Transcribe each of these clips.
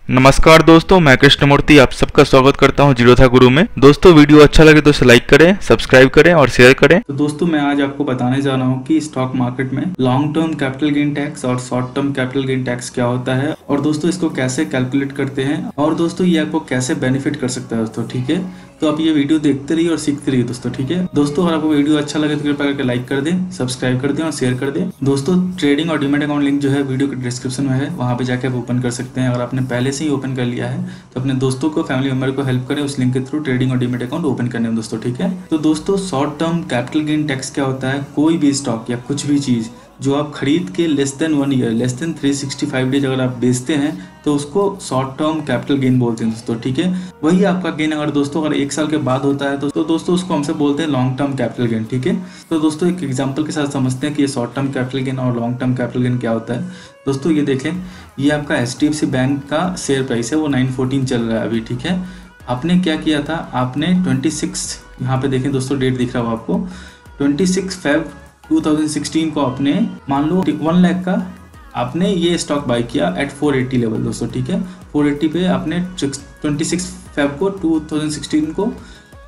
नमस्कार दोस्तों, मैं कृष्णमूर्ति आप सबका स्वागत करता हूं जीरोधा गुरु में। दोस्तों वीडियो अच्छा लगे तो इसे लाइक करें, सब्सक्राइब करें और शेयर करें। तो दोस्तों मैं आज आपको बताने जा रहा हूँ कि स्टॉक मार्केट में long term capital gain tax और short term capital gain tax क्या होता है और दोस्तों इसको कैसे कैलकुलेट करते हैं और दोस्तों ये आपको कैसे बेनिफिट कर सकता है दोस्तों। ठीक है, तो आप ये वीडियो देखते रहिए और सीखते रहिए दोस्तों। ठीक है दोस्तों, अगर आपको वीडियो अच्छा लगे तो कृपया करके लाइक कर दें, सब्सक्राइब कर दें और शेयर कर दें। दोस्तों ट्रेडिंग और डीमैट अकाउंट लिंक जो है वीडियो के डिस्क्रिप्शन में है, वहाँ पे जाके आप ओपन कर सकते हैं। अगर आपने पहले से ही ओपन कर लिया है तो अपने दोस्तों को, फैमिली मेंबर को हेल्प करें उस लिंक के थ्रू ट्रेडिंग और डीमैट अकाउंट ओपन करने में दोस्तों। ठीक है, तो दोस्तों short term capital gain tax क्या होता है? कोई भी स्टॉक या कुछ भी चीज़ जो आप खरीद के less than 1 year, less than 365 days अगर आप बेचते हैं तो उसको शॉर्ट टर्म कैपिटल गेन बोलते हैं दोस्तों। ठीक है, वही आपका गेन अगर दोस्तों अगर 1 साल के बाद होता है तो दोस्तों उसको हमसे बोलते हैं लॉन्ग टर्म कैपिटल गेन। ठीक है, तो दोस्तों एक एग्जांपल के साथ समझते हैं कि ये शॉर्ट टर्म कैपिटल गेन और लॉन्ग टर्म कैपिटल गेन क्या होता है। दोस्तों ये देखें, ये आपका HDFC बैंक का शेयर प्राइस है, वो 914 चल रहा है अभी। ठीक है, आपने क्या किया था, आपने 26 यहाँ पे देखें दोस्तों, डेट दिख रहा हो आपको, 26 Feb 2016 को आपने मान लो 1 लाख का आपने ये स्टॉक बाय किया एट 480 लेवल दोस्तों। ठीक है, 480 पे आपने 26 Feb को 2016 को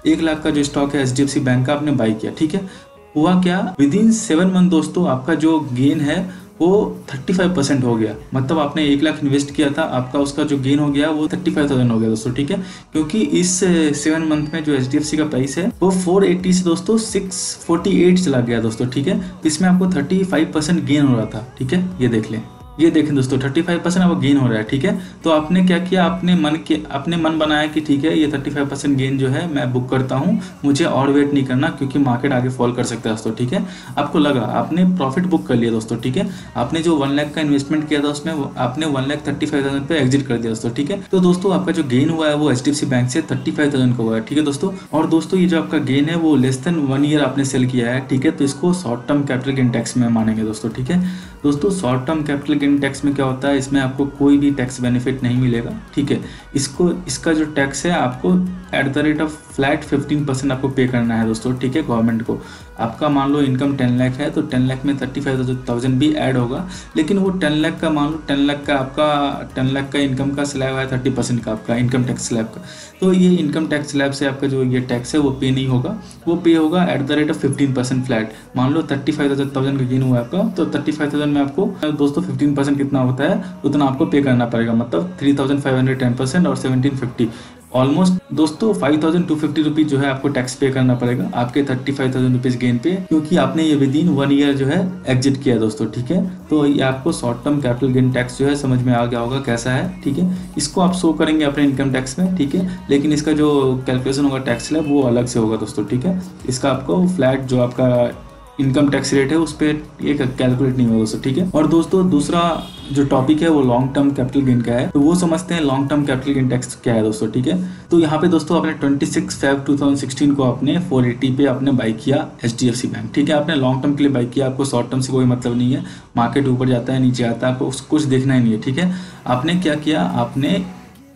1 लाख का जो स्टॉक है HDFC बैंक का आपने बाय किया। ठीक है, हुआ क्या, विद इन 7 मंथ दोस्तों आपका जो गेन है वो 35% हो गया। मतलब आपने 1 लाख इन्वेस्ट किया था, आपका उसका जो गेन हो गया वो 35,000 हो गया दोस्तों। ठीक है, क्योंकि इस 7 मंथ में जो HDFC का प्राइस है वो 480 से दोस्तों 648 चला गया दोस्तों। ठीक है, इसमें आपको 35% गेन हो रहा था। ठीक है, ये देख लें, ये देखें दोस्तों 35% आपको गेन हो रहा है। ठीक है, तो आपने क्या किया, आपने मन बनाया कि ठीक है ये 35% गेन जो है मैं बुक करता हूँ, मुझे और वेट नहीं करना क्योंकि मार्केट आगे फॉल कर सकता है दोस्तों। ठीक है, आपको लगा, आपने प्रॉफिट बुक कर लिया दोस्तों। ठीक है, आपने जो 1 लाख का इन्वेस्टमेंट किया था उसमें आपने 1,35,000 पे एग्जिट कर दिया दोस्तों। ठीक है, तो दोस्तों आपका जो गेन हुआ है वो HDFC बैंक से 35,000 का हुआ है। ठीक है दोस्तों, और दोस्तों ये जो आपका गेन है वो लेस देन 1 ईयर आपने सेल किया है। ठीक है, तो इसको short term capital gain tax में मानेंगे दोस्तों। ठीक है दोस्तों, short term capital gain tax में क्या होता है, इसमें आपको कोई भी टैक्स बेनिफिट नहीं मिलेगा। ठीक है, इसका जो टैक्स है आपको at the rate of flat 15% आपको पे करना है दोस्तों। ठीक है, गवर्नमेंट को। आपका मान लो इनकम 10 लाख है तो 10 लाख में 35,000 भी ऐड होगा, लेकिन वो 10 लाख का मान लो 10 लाख का आपका 10 लाख का इनकम का स्लैब है 30% का आपका इनकम टैक्स स्लैब का। तो ये इनकम टैक्स स्लैब से आपका जो ये टैक्स है वो पे नहीं होगा, वो पे होगा at the rate of 15% flat. मान लो 35,000 का गेन हुआ आपका, तो 35,000 में आपको दोस्तों 15% कितना होता है उतना आपको पे करना पड़ेगा। मतलब 3,510% और 1,750 ऑलमोस्ट दोस्तों 5,250 रुपीज जो है आपको टैक्स पे करना पड़ेगा आपके 35,000 रुपीज गेन पे, क्योंकि आपने ये विद इन 1 ईयर जो है एग्जिट किया दोस्तों। ठीक है, तो ये आपको short term capital gain tax जो है समझ में आ गया होगा कैसा है। ठीक है, इसको आप शो करेंगे अपने इनकम टैक्स में। ठीक है, लेकिन इसका जो कैलकुलेशन होगा टैक्स स्लैब वो अलग से होगा दोस्तों। ठीक है, इसका आपको फ्लैट जो आपका इनकम टैक्स रेट है उस पर ये कैलकुलेट नहीं होगा दोस्तों। ठीक है, और दोस्तों दूसरा जो टॉपिक है वो लॉन्ग टर्म कैपिटल गेन का है, तो वो समझते हैं long term capital gain tax क्या है दोस्तों। ठीक है, तो यहाँ पे दोस्तों आपने 26 Feb 2016 को आपने 480 पे आपने बाई किया HDFC बैंक। ठीक है, आपने लॉन्ग टर्म के लिए बाई किया, आपको शॉर्ट टर्म से कोई मतलब नहीं है, मार्केट ऊपर जाता है नीचे आता है आपको कुछ देखना ही नहीं है। ठीक है, आपने क्या किया, आपने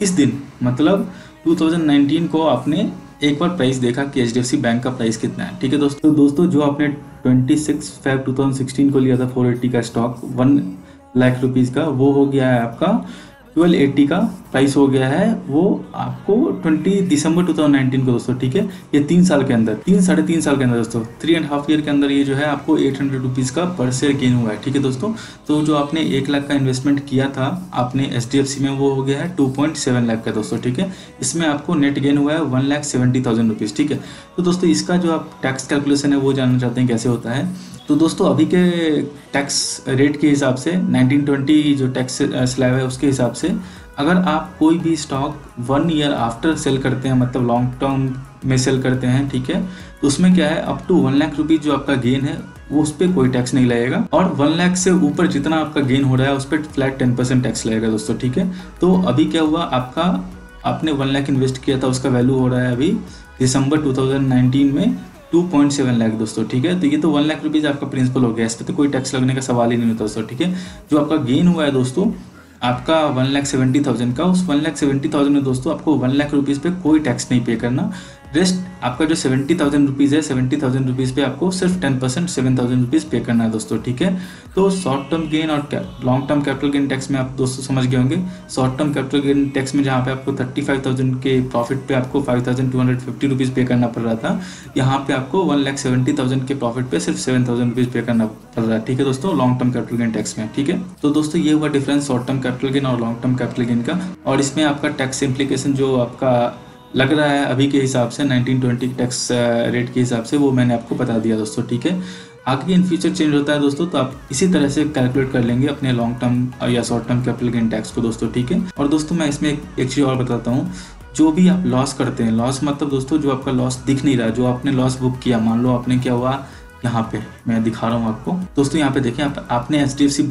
इस दिन मतलब 2019 को आपने एक बार प्राइस देखा कि HDFC बैंक का प्राइस कितना है। ठीक है दोस्तों जो आपने 26 Feb 2016 को लिया था 480 का स्टॉक 1 लाख रुपीस का, वो हो गया है आपका 1280 का प्राइस हो गया है वो आपको 20 दिसंबर 2019 को दोस्तों। ठीक है, ये 3 साल के अंदर, 3-3.5 साल के अंदर दोस्तों, 3.5 ईयर के अंदर ये जो है आपको 800 रुपीज़ का पर शेयर गेन हुआ है। ठीक है दोस्तों, तो जो आपने 1 लाख का इन्वेस्टमेंट किया था आपने HDFC में वो हो गया है 2.7 लाख का दोस्तों। ठीक है, इसमें आपको नेट गेन हुआ है 1,70,000 रुपीज़। ठीक है, तो दोस्तों इसका जो आप टैक्स कैलकुलेशन है वो जानना चाहते हैं कैसे होता है, तो दोस्तों अभी के टैक्स रेट के हिसाब से 1920 जो टैक्स स्लैब है उसके हिसाब से अगर आप कोई भी स्टॉक 1 ईयर आफ्टर सेल करते हैं, मतलब लॉन्ग टर्म में सेल करते हैं, ठीक है, तो उसमें क्या है अप टू 1 लाख रुपीज़ जो आपका गेन है वो उस पर कोई टैक्स नहीं लगेगा, और 1 लाख से ऊपर जितना आपका गेन हो रहा है उस पर फ्लैट 10% टैक्स लगेगा दोस्तों। ठीक है, तो अभी क्या हुआ, आपने 1 लाख इन्वेस्ट किया था, उसका वैल्यू हो रहा है अभी दिसंबर 2019 में 2.7 लाख दोस्तों। ठीक है, तो ये तो 1 लाख रुपीज़ आपका प्रिंसिपल हो गया, इस पर तो कोई टैक्स लगने का सवाल ही नहीं होता दोस्तों। ठीक है, जो आपका गेन हुआ है दोस्तों आपका 1,70,000 का, उस 1,70,000 में दोस्तों आपको 1 लाख रुपीज़ पे कोई टैक्स नहीं पे करना, रेस्ट आपका जो 70,000 रुपीज़ है, 70,000 रुपीज़ पे आपको सिर्फ 10% 7,000 रुपीज़ पे करना है दोस्तों, ठीक है। तो शॉर्ट टर्म गेन और long term capital gain tax में आप दोस्तों समझ गए होंगे। Short term capital gain tax में जहाँ पे आपको 35,000 के प्रॉफिट पे आपको 5,250 रुपीज़ पे करना पड़ रहा था, यहाँ पे आपको 1,70,000 के प्रॉफिट पे सिर्फ 7,000 रुपीज़ पे करना पड़ रहा है, ठीक है दोस्तों, long term capital gain tax में, ठीक है। तो दोस्तों ये हुआ difference short term capital gain और लॉन्ग टर्म कैपिटल गेन का। और इसमें आपका टैक्स इम्प्लीकेशन जो आपका लग रहा है अभी के हिसाब से 1920 टैक्स रेट के हिसाब से, वो मैंने आपको बता दिया दोस्तों, ठीक है। आगे इन फ्यूचर चेंज होता है दोस्तों, तो आप इसी तरह से कैलकुलेट कर लेंगे अपने लॉन्ग टर्म या short term capital gain tax को दोस्तों, ठीक है। और दोस्तों मैं इसमें एक चीज़ और बताता हूँ, जो भी आप लॉस करते हैं, लॉस मतलब दोस्तों जो आपका लॉस दिख नहीं रहा, जो आपने लॉस बुक किया, मान लो आपने क्या हुआ, यहाँ पे मैं दिखा रहा हूँ आपको दोस्तों, यहाँ पे देखें आपने HDFC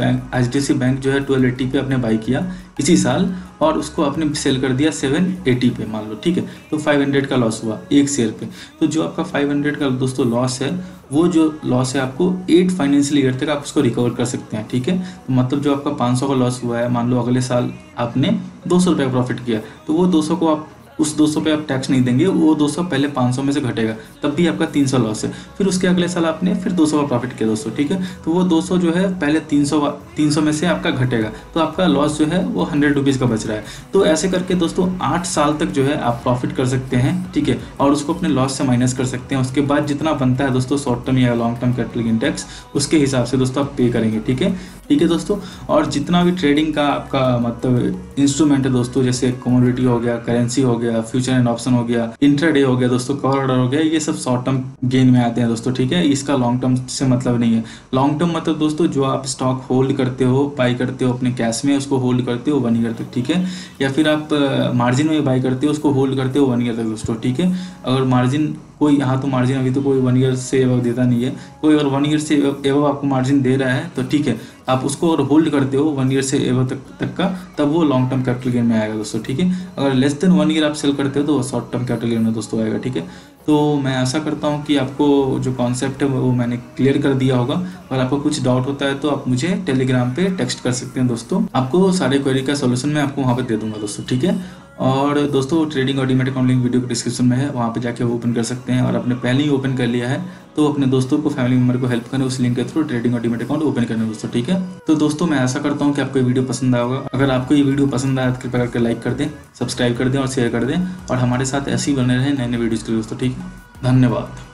बैंक जो है 1280 पे आपने बाई किया इसी साल, और उसको आपने सेल कर दिया 780 पे मान लो, ठीक है। तो 500 का लॉस हुआ एक शेयर पे। तो जो आपका 500 का दोस्तों लॉस है, वो जो लॉस है आपको 8 फाइनेंशियल ईयर तक आप उसको रिकवर कर सकते हैं, ठीक है। तो मतलब जो आपका 500 का लॉस हुआ है, मान लो अगले साल आपने 200 रुपये का प्रॉफिट किया, तो वो 200 को आप उस 200 पे आप टैक्स नहीं देंगे, वो 200 पहले 500 में से घटेगा, तब भी आपका 300 लॉस है। फिर उसके अगले साल आपने फिर 200 का प्रॉफिट किया दोस्तों, ठीक है। तो वो 200 जो है पहले 300 में से आपका घटेगा, तो आपका लॉस जो है वो 100 रुपीज़ का बच रहा है। तो ऐसे करके दोस्तों 8 साल तक जो है आप प्रॉफिट कर सकते हैं, ठीक है, और उसको अपने लॉस से माइनस कर सकते हैं। उसके बाद जितना बनता है दोस्तों शॉर्ट टर्म या long term capital gain tax, उसके हिसाब से दोस्तों आप पे करेंगे, ठीक है, ठीक है दोस्तों। और जितना भी ट्रेडिंग का आपका मतलब इंस्ट्रूमेंट है दोस्तों, जैसे कमोडिटी हो गया, करेंसी हो गया, फ्यूचर एंड ऑप्शन हो गया, इंट्राडे हो गया दोस्तों, कॉल ऑर्डर हो गया, ये सब शॉर्ट टर्म गेन में आते हैं दोस्तों, ठीक है। इसका लॉन्ग टर्म से मतलब नहीं है। लॉन्ग टर्म मतलब दोस्तों जो आप स्टॉक होल्ड करते हो, बाई करते हो अपने कैश में, उसको होल्ड करते हो 1 ईयर तक, ठीक है, या फिर आप मार्जिन में बाई करते हो, उसको होल्ड करते हो 1 ईयर तक दोस्तों, ठीक है। अगर मार्जिन कोई, यहाँ तो मार्जिन अभी तो कोई 1 ईयर से एबव देता नहीं है, कोई अगर 1 ईयर से एबव आपको मार्जिन दे रहा है तो ठीक है, आप उसको अगर होल्ड करते हो 1 ईयर से एबव तक का, तब वो लॉन्ग टर्म कैपिटल गेन में आएगा दोस्तों, ठीक है। अगर लेस देन 1 ईयर आप सेल करते हो तो वो शॉर्ट टर्म कैपिटल गेन में दोस्तों आएगा, ठीक है। तो मैं आशा करता हूँ कि आपको जो कॉन्सेप्ट है वो मैंने क्लियर कर दिया होगा। और आपको कुछ डाउट होता है तो आप मुझे टेलीग्राम पे टेक्स्ट कर सकते हैं दोस्तों, आपको सारे क्वेरी का सोल्यूशन मैं आपको वहाँ पे दे दूंगा दोस्तों, ठीक है। और दोस्तों ट्रेडिंग और डीमैट अकाउंट लिंक वीडियो के डिस्क्रिप्शन में है, वहाँ पे जाके वो ओपन कर सकते हैं। और आपने पहले ही ओपन कर लिया है तो अपने दोस्तों को, फैमिली मेम्बर को हेल्प करें उस लिंक के थ्रू ट्रेडिंग और डीमैट अकाउंट ओपन करने दोस्तों, ठीक है। तो दोस्तों मैं आशा करता हूँ कि आपको ये वीडियो पसंद आया होगा। अगर आपको ये वीडियो पसंद आया तो कृपया करके लाइक कर दें, सब्सक्राइब कर दें और शेयर कर दें, और हमारे साथ ऐसे ही बने रहें नए नए वीडियोज़ के लिए दोस्तों, ठीक है। धन्यवाद।